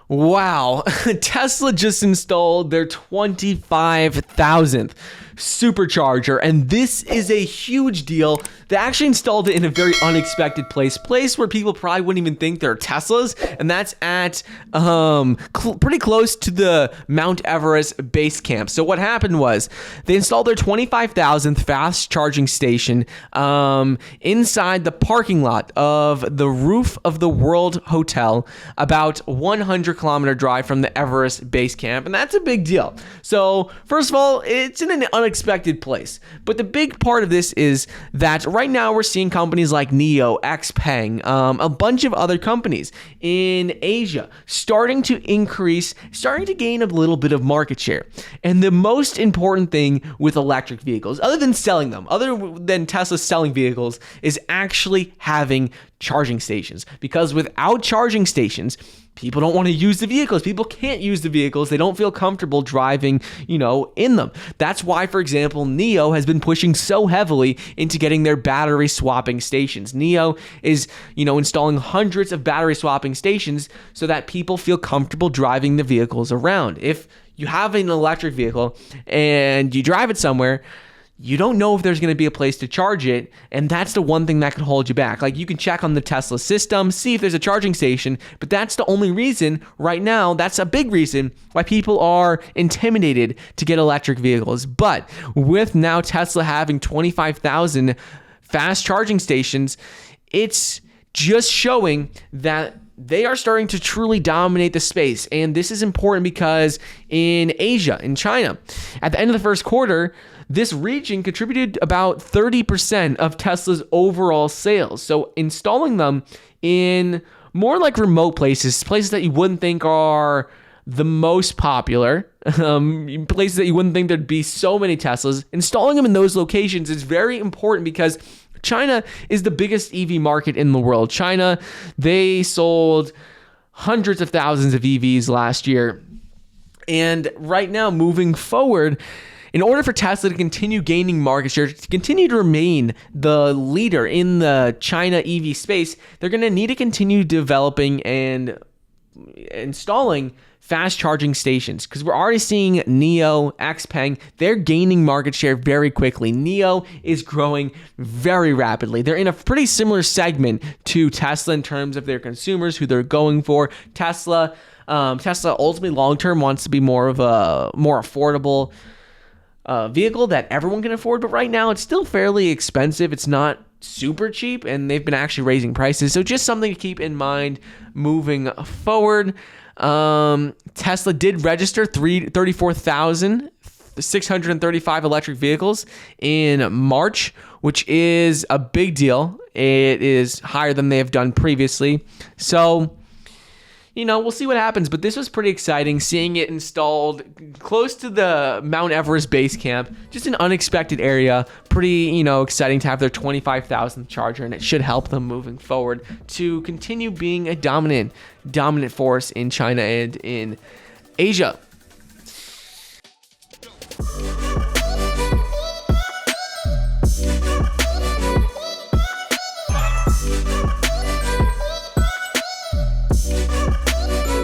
Wow, Tesla just installed their 25,000th supercharger, and this is a huge deal. They actually installed it in a very unexpected place where people probably wouldn't even think they're Teslas, and that's at pretty close to the Mount Everest base camp. So what happened was they installed their 25,000th fast charging station inside the parking lot of the roof of the World Hotel, about 100-kilometer drive from the Everest base camp, and that's a big deal. So first of all, it's in an unexpected place, but the big part of this is that right now we're seeing companies like NIO, XPeng, a bunch of other companies in Asia starting to gain a little bit of market share. And the most important thing with electric vehicles, other than selling them, other than Tesla selling vehicles, is actually having charging stations. Because without charging stations, people don't want to use the vehicles. People can't use the vehicles. They don't feel comfortable driving, in them. That's why, for example, NIO has been pushing so heavily into getting their battery swapping stations. NIO is, installing hundreds of battery swapping stations so that people feel comfortable driving the vehicles around. If you have an electric vehicle and you drive it somewhere, you don't know if there's going to be a place to charge it, and that's the one thing that can hold you back. Like, you can check on the Tesla system, see if there's a charging station, but that's the only reason right now, that's a big reason why people are intimidated to get electric vehicles. But with now Tesla having 25,000 fast charging stations, it's just showing that they are starting to truly dominate the space. And this is important because in Asia, in China, at the end of the first quarter, this region contributed about 30% of Tesla's overall sales. So installing them in more like remote places that you wouldn't think are the most popular, places that you wouldn't think there'd be so many Teslas, installing them in those locations is very important because China is the biggest EV market in the world. China, they sold hundreds of thousands of EVs last year. And right now, moving forward, in order for Tesla to continue gaining market share, to continue to remain the leader in the China EV space, they're going to need to continue developing and installing fast charging stations, because we're already seeing NIO, XPeng, they're gaining market share very quickly. NIO is growing very rapidly. They're in a pretty similar segment to Tesla in terms of their consumers, who they're going for. Tesla ultimately long-term wants to be more of a more affordable vehicle that everyone can afford, but right now it's still fairly expensive. It's not super cheap, and they've been actually raising prices. So just something to keep in mind moving forward. Tesla did register 34,635 electric vehicles in March, which is a big deal. It is higher than they have done previously. So, we'll see what happens, but this was pretty exciting, seeing it installed close to the Mount Everest base camp, just an unexpected area. Pretty, exciting to have their 25,000th charger, and it should help them moving forward to continue being a dominant force in China and in Asia.